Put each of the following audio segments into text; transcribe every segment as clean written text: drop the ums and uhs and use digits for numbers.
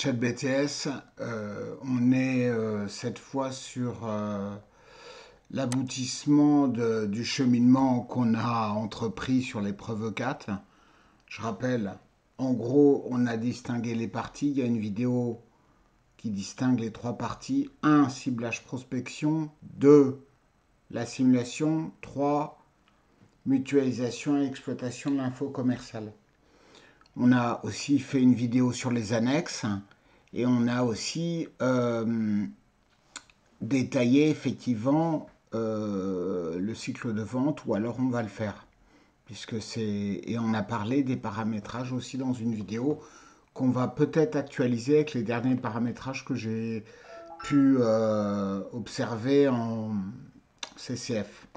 Chat BTS, on est cette fois sur l'aboutissement du cheminement qu'on a entrepris sur l'épreuve 4. Je rappelle, en gros, on a distingué les parties. Il y a une vidéo qui distingue les trois parties. 1. Ciblage prospection. 2. La simulation. 3. Mutualisation et exploitation de l'info commerciale. On a aussi fait une vidéo sur les annexes et on a aussi détaillé effectivement le cycle de vente, ou alors on va le faire. Et on a parlé des paramétrages aussi dans une vidéo qu'on va peut-être actualiser avec les derniers paramétrages que j'ai pu observer en CCF.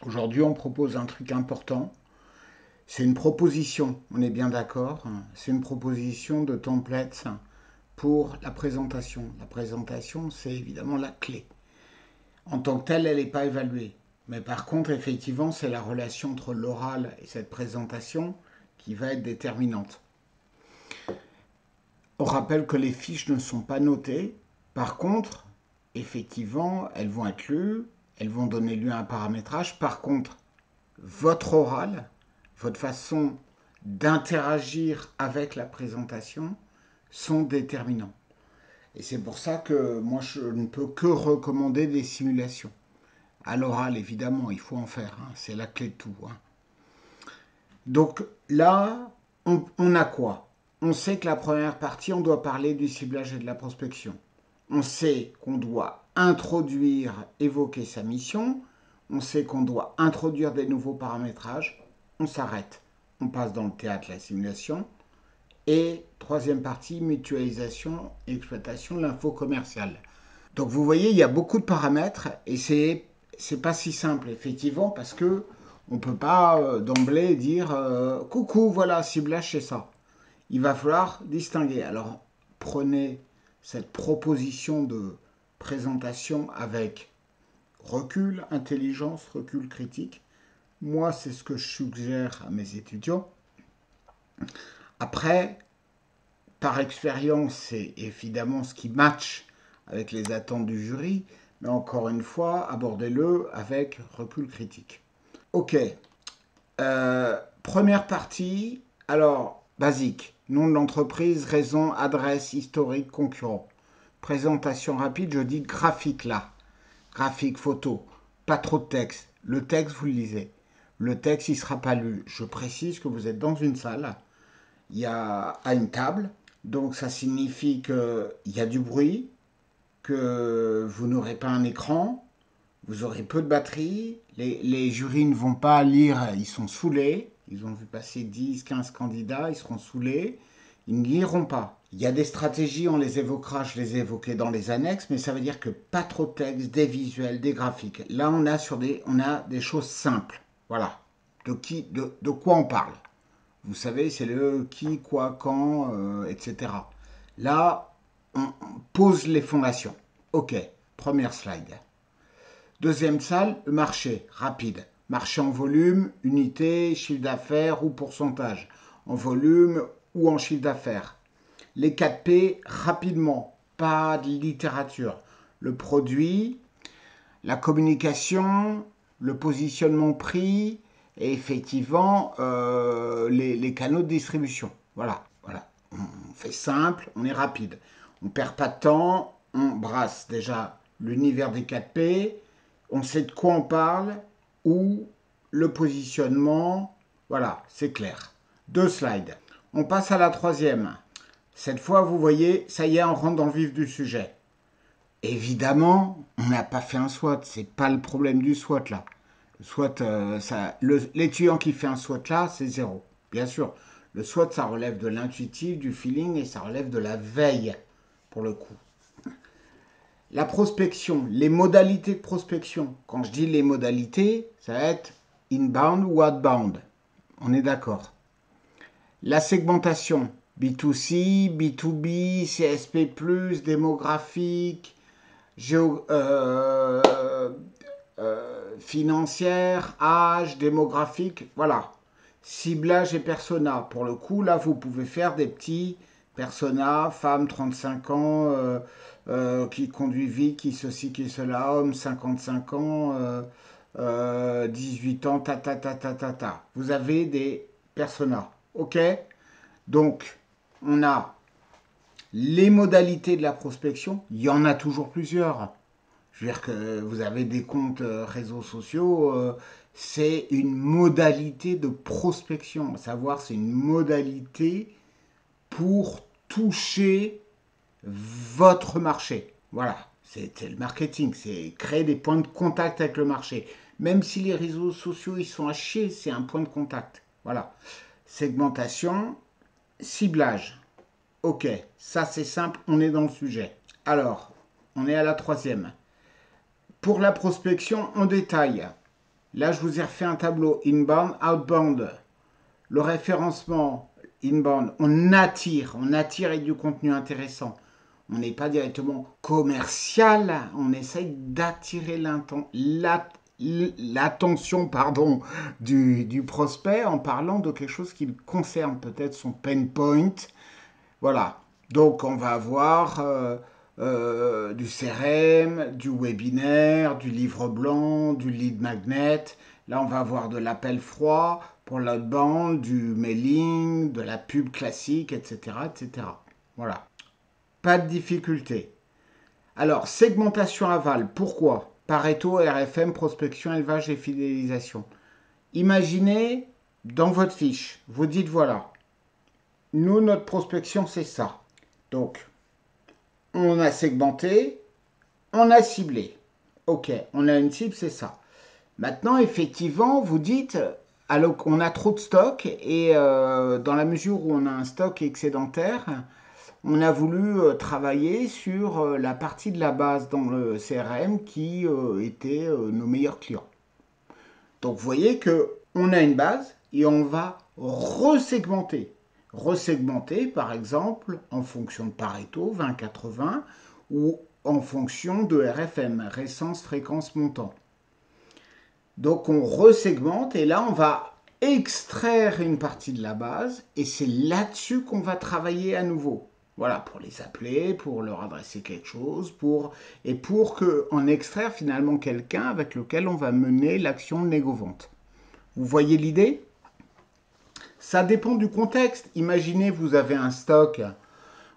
Aujourd'hui, on propose un truc important. C'est une proposition, on est bien d'accord. C'est une proposition de templates pour la présentation. La présentation, c'est évidemment la clé. En tant que telle, elle n'est pas évaluée. Mais par contre, effectivement, c'est la relation entre l'oral et cette présentation qui va être déterminante. On rappelle que les fiches ne sont pas notées. Par contre, effectivement, elles vont être lues, elles vont donner lieu à un paramétrage. Par contre, votre oral, votre façon d'interagir avec la présentation sont déterminants. Et c'est pour ça que moi, je ne peux que recommander des simulations. À l'oral, évidemment, il faut en faire. Hein, c'est la clé de tout. Hein. Donc là, on a quoi? On sait que la première partie, on doit parler du ciblage et de la prospection. On sait qu'on doit introduire, évoquer sa mission. On sait qu'on doit introduire des nouveaux paramétrages. On s'arrête. On passe dans le théâtre, la simulation. Et troisième partie, mutualisation et exploitation de l'info commerciale. Donc vous voyez, il y a beaucoup de paramètres et c'est pas si simple effectivement parce que on peut pas d'emblée dire coucou, voilà, ciblage c'est ça. Il va falloir distinguer. Alors prenez cette proposition de présentation avec recul, intelligence, recul critique. Moi, c'est ce que je suggère à mes étudiants. Après, par expérience, c'est évidemment ce qui match avec les attentes du jury, mais encore une fois, abordez-le avec recul critique. Ok. Première partie, alors, basique. Nom de l'entreprise, raison, adresse, historique, concurrent. Présentation rapide, je dis graphique là. Graphique, photo. Pas trop de texte. Le texte, vous le lisez. Le texte, il ne sera pas lu. Je précise que vous êtes dans une salle. Il y a à une table. Donc ça signifie qu'il y a du bruit, que vous n'aurez pas un écran, vous aurez peu de batterie, les jurys ne vont pas lire, ils sont saoulés, ils ont vu passer 10, 15 candidats, ils seront saoulés, ils ne liront pas. Il y a des stratégies, on les évoquera, je les ai évoquées dans les annexes, mais ça veut dire que pas trop de texte, des visuels, des graphiques. Là, on a des choses simples. Voilà. De quoi on parle? Vous savez, c'est le qui, quoi, quand, etc. Là, on pose les fondations. Ok, première slide. Deuxième salle, le marché, rapide. Marché en volume, unité, chiffre d'affaires ou pourcentage. En volume ou en chiffre d'affaires. Les 4 P, rapidement, pas de littérature. Le produit, la communication, le positionnement prix et effectivement les canaux de distribution. Voilà, voilà. On fait simple, on est rapide. On ne perd pas de temps, on brasse déjà l'univers des 4 P, on sait de quoi on parle, ou le positionnement, voilà, c'est clair. 2 slides. On passe à la troisième. Cette fois, vous voyez, ça y est, on rentre dans le vif du sujet. Évidemment, on n'a pas fait un SWOT, c'est pas le problème du SWOT là. Le SWOT, l'étudiant qui fait un SWOT là, c'est zéro. Bien sûr, le SWOT, ça relève de l'intuitif, du feeling et ça relève de la veille, pour le coup. La prospection, les modalités de prospection. Quand je dis les modalités, ça va être inbound ou outbound. On est d'accord. La segmentation, B2C, B2B, CSP+, démographique, financière, âge, démographique, voilà. Ciblage et persona. Pour le coup, là, vous pouvez faire des petits Persona, femme, 35 ans, qui conduit vite, qui ceci, qui cela, homme, 55 ans, 18 ans, ta ta ta ta ta ta. Vous avez des personas, ok? Donc, on a les modalités de la prospection, il y en a toujours plusieurs. Je veux dire que vous avez des comptes réseaux sociaux, c'est une modalité de prospection. À savoir, c'est une modalité pour toucher votre marché. Voilà, c'est le marketing, c'est créer des points de contact avec le marché. Même si les réseaux sociaux ils sont à chier, c'est un point de contact. Voilà. Segmentation, ciblage. Ok, ça c'est simple, on est dans le sujet. Alors, on est à la troisième. Pour la prospection en détail, là je vous ai refait un tableau inbound, outbound. Le référencement inbound, on attire avec du contenu intéressant. On n'est pas directement commercial, on essaye d'attirer l'attention du prospect en parlant de quelque chose qui concerne peut-être son pain point. Voilà. Donc on va avoir du CRM, du webinaire, du livre blanc, du lead magnet. Là on va avoir de l'appel froid pour l'outbound, du mailing, de la pub classique, etc., etc. Voilà. Pas de difficulté. Alors, segmentation aval, pourquoi? Pareto, RFM, prospection, élevage et fidélisation. Imaginez dans votre fiche, vous dites voilà, nous, notre prospection, c'est ça. Donc, on a segmenté, on a ciblé. Ok, on a une cible, c'est ça. Maintenant, effectivement, vous dites, alors qu'on a trop de stock et dans la mesure où on a un stock excédentaire, on a voulu travailler sur la partie de la base dans le CRM qui était nos meilleurs clients. Donc vous voyez que on a une base et on va resegmenter. Resegmenter par exemple en fonction de Pareto 20-80 ou en fonction de RFM, récence, fréquence, montant. Donc on resegmente et là on va extraire une partie de la base et c'est là-dessus qu'on va travailler à nouveau. Voilà, pour les appeler, pour leur adresser quelque chose, pour en extraire finalement quelqu'un avec lequel on va mener l'action de négo-vente. Vous voyez l'idée? Ça dépend du contexte. Imaginez, vous avez un stock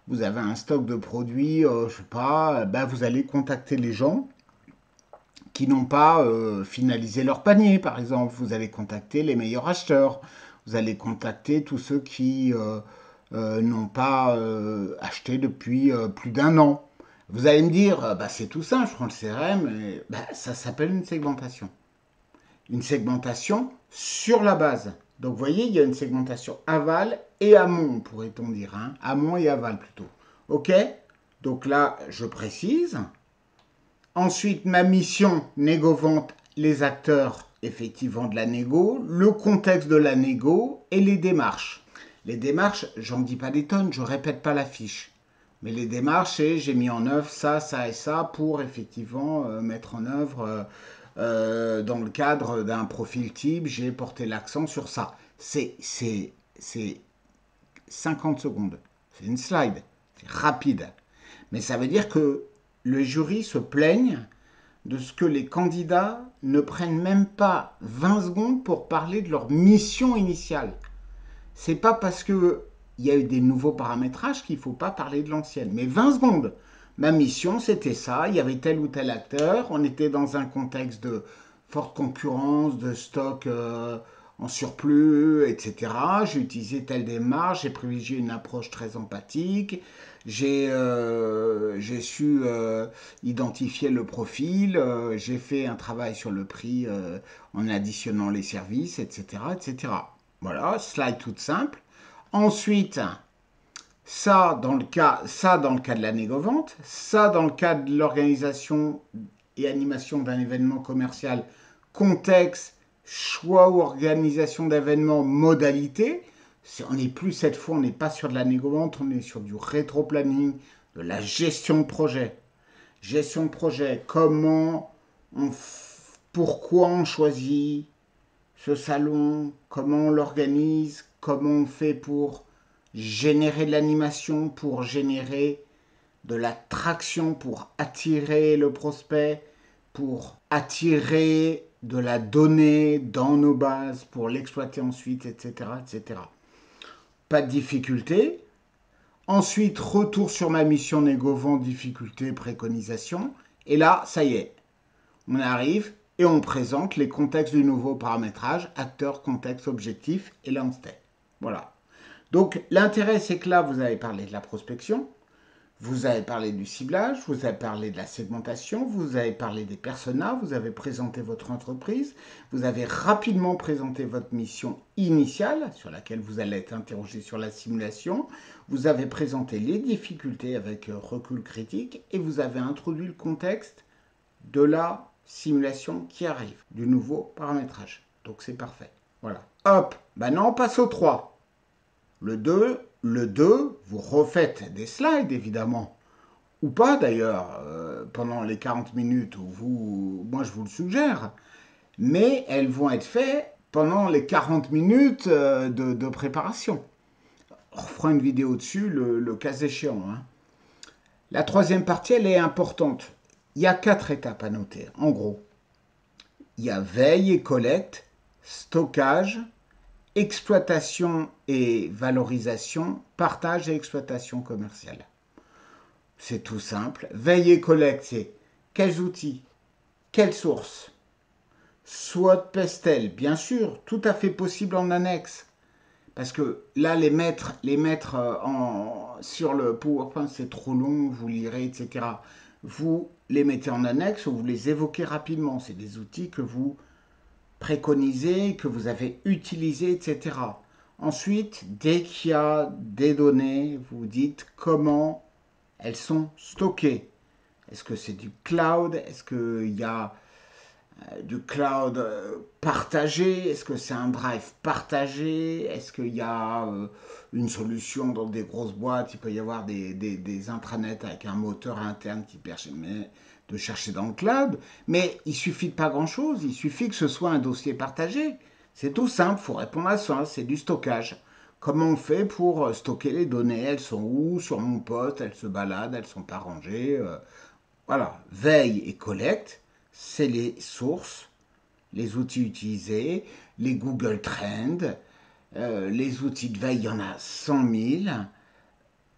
de produits, je sais pas, ben vous allez contacter les gens qui n'ont pas finalisé leur panier, par exemple. Vous allez contacter les meilleurs acheteurs. Vous allez contacter tous ceux qui n'ont pas acheté depuis plus d'un an. Vous allez me dire, bah, c'est tout simple, je prends le CRM, et, bah, ça s'appelle une segmentation. Une segmentation sur la base. Donc vous voyez, il y a une segmentation aval et amont, pourrait-on dire. Hein. Amont et aval plutôt. Ok? Donc là, je précise. Ensuite, ma mission, négo-vente, les acteurs effectivement de la négo, le contexte de la négo et les démarches. Les démarches, j'en dis pas des tonnes, je répète pas la fiche. Mais les démarches, c'est j'ai mis en œuvre ça, ça et ça pour effectivement mettre en œuvre dans le cadre d'un profil type, j'ai porté l'accent sur ça. C'est 50 secondes. C'est une slide. C'est rapide. Mais ça veut dire que le jury se plaigne de ce que les candidats ne prennent même pas 20 secondes pour parler de leur mission initiale. C'est pas parce que il y a eu des nouveaux paramétrages qu'il ne faut pas parler de l'ancienne. Mais 20 secondes. Ma mission, c'était ça. Il y avait tel ou tel acteur. On était dans un contexte de forte concurrence, de stock en surplus, etc. J'ai utilisé telle démarche. J'ai privilégié une approche très empathique. J'ai su identifier le profil. J'ai fait un travail sur le prix en additionnant les services, etc., etc. Voilà, slide toute simple. Ensuite, ça dans le cas de la négo-vente, ça dans le cas de l'organisation et animation d'un événement commercial, contexte, choix ou organisation d'événements, modalité. On n'est plus cette fois, on n'est pas sur de la négo-vente, on est sur du rétro-planning, de la gestion de projet. Gestion de projet, pourquoi on choisit ce salon, comment on l'organise, comment on fait pour générer de l'animation pour générer de l'attraction, pour attirer le prospect, pour attirer de la donnée dans nos bases, pour l'exploiter ensuite, etc., etc. Pas de difficulté. Ensuite, retour sur ma mission négo-vent, difficulté, préconisation. Et là, ça y est, on arrive et on présente les contextes du nouveau paramétrage, acteur, contexte, objectif, et là on se tait. Voilà. Donc l'intérêt, c'est que là, vous avez parlé de la prospection, vous avez parlé du ciblage, vous avez parlé de la segmentation, vous avez parlé des personas, vous avez présenté votre entreprise, vous avez rapidement présenté votre mission initiale sur laquelle vous allez être interrogé sur la simulation, vous avez présenté les difficultés avec recul critique et vous avez introduit le contexte de la simulation qui arrive, du nouveau paramétrage. Donc c'est parfait. Voilà. Hop, maintenant on passe au 3. Le 2, vous refaites des slides évidemment, ou pas d'ailleurs, pendant les 40 minutes où moi je vous le suggère, mais elles vont être faites pendant les 40 minutes de préparation. On refera une vidéo dessus le cas échéant. Hein. La troisième partie, elle est importante. Il y a 4 étapes à noter, en gros. Il y a veille et collecte, stockage, exploitation et valorisation, partage et exploitation commerciale. C'est tout simple. Veille et collecte, c'est quels outils, quelles sources. SWOT, Pestel, bien sûr, tout à fait possible en annexe. Parce que là, les mettre sur le PowerPoint, c'est trop long, vous lirez, etc. Vous les mettez en annexe ou vous les évoquez rapidement. C'est des outils que vous préconisez, que vous avez utilisés, etc. Ensuite, dès qu'il y a des données, vous dites comment elles sont stockées. Est-ce que c'est du cloud? Est-ce qu'il y a du cloud partagé? Est-ce que c'est un drive partagé? Est-ce qu'il y a une solution dans des grosses boîtes? Il peut y avoir des intranets avec un moteur interne qui permet de chercher dans le cloud. Mais il suffit de pas grand-chose. Il suffit que ce soit un dossier partagé. C'est tout simple, il faut répondre à ça. C'est du stockage. Comment on fait pour stocker les données? Elles sont où? Sur mon poste, elles se baladent, elles sont pas rangées. Voilà, veille et collecte, c'est les sources, les outils utilisés, les Google Trends, les outils de veille, il y en a 100 000,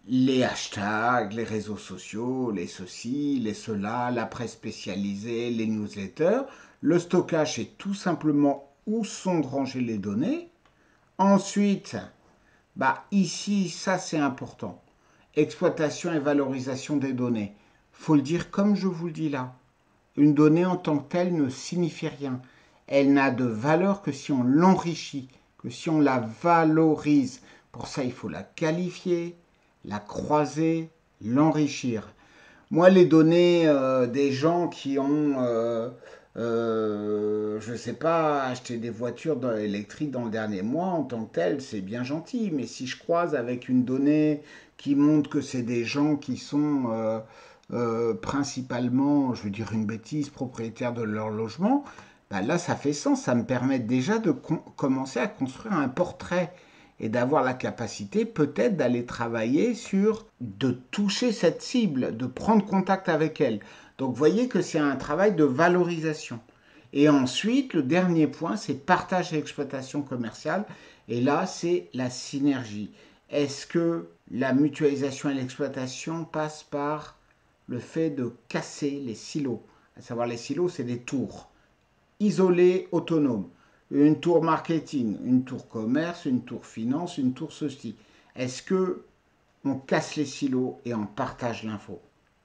les hashtags, les réseaux sociaux, les ceci, les cela, la presse spécialisée, les newsletters. Le stockage, c'est tout simplement où sont rangées les données. Ensuite, ici, ça c'est important. Exploitation et valorisation des données. Faut le dire comme je vous le dis là. Une donnée en tant que telle ne signifie rien. Elle n'a de valeur que si on l'enrichit, que si on la valorise. Pour ça, il faut la qualifier, la croiser, l'enrichir. Moi, les données des gens qui ont, je ne sais pas, acheté des voitures électriques dans le dernier mois, en tant que tel, c'est bien gentil. Mais si je croise avec une donnée qui montre que c'est des gens qui sont principalement, je veux dire une bêtise, propriétaires de leur logement, là, ça fait sens. Ça me permet déjà de commencer à construire un portrait et d'avoir la capacité peut-être d'aller travailler sur, de toucher cette cible, de prendre contact avec elle. Donc vous voyez que c'est un travail de valorisation. Et ensuite, le dernier point, c'est partage et exploitation commerciale. Et là, c'est la synergie. Est-ce que la mutualisation et l'exploitation passent par le fait de casser les silos? À savoir, les silos, c'est des tours isolées, autonomes. Une tour marketing, une tour commerce, une tour finance, une tour ceci. Est-ce que on casse les silos et on partage l'info?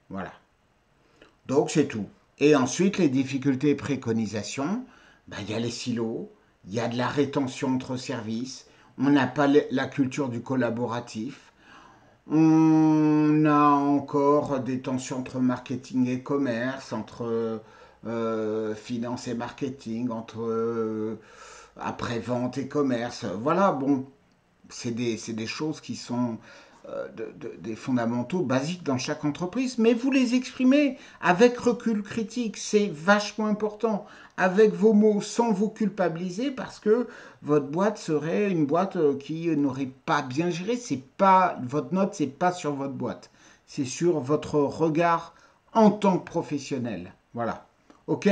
Voilà. Donc c'est tout. Et ensuite, les difficultés et préconisations, il y a les silos, il y a de la rétention entre services, on n'a pas la culture du collaboratif, on a encore des tensions entre marketing et commerce, entre finance et marketing, entre après-vente et commerce. Voilà, bon, c'est des choses qui sont des fondamentaux basiques dans chaque entreprise, mais vous les exprimez avec recul critique, c'est vachement important, avec vos mots, sans vous culpabiliser, parce que votre boîte serait une boîte qui n'aurait pas bien géré. C'est pas votre note, c'est pas sur votre boîte, c'est sur votre regard en tant que professionnel. Voilà. Ok,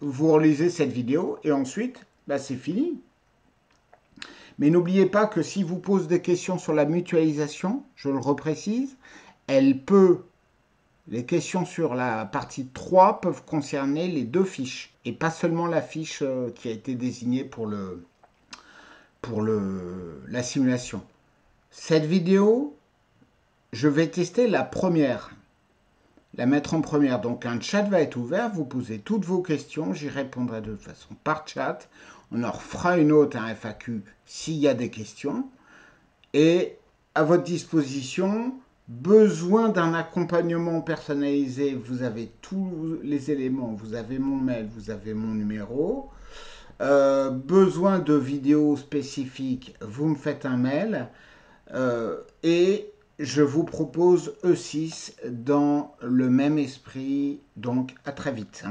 vous relisez cette vidéo et ensuite, bah, c'est fini. Mais n'oubliez pas que si vous posez des questions sur la mutualisation, je le reprécise, les questions sur la partie 3 peuvent concerner les deux fiches et pas seulement la fiche qui a été désignée pour la simulation. Cette vidéo, je vais tester la première, la mettre en première. Donc un chat va être ouvert, vous posez toutes vos questions, j'y répondrai de toute façon par chat. On en refera une autre, un FAQ, s'il y a des questions. Et à votre disposition, besoin d'un accompagnement personnalisé, vous avez tous les éléments, vous avez mon mail, vous avez mon numéro. Besoin de vidéos spécifiques, vous me faites un mail. Et je vous propose E6 dans le même esprit. Donc à très vite.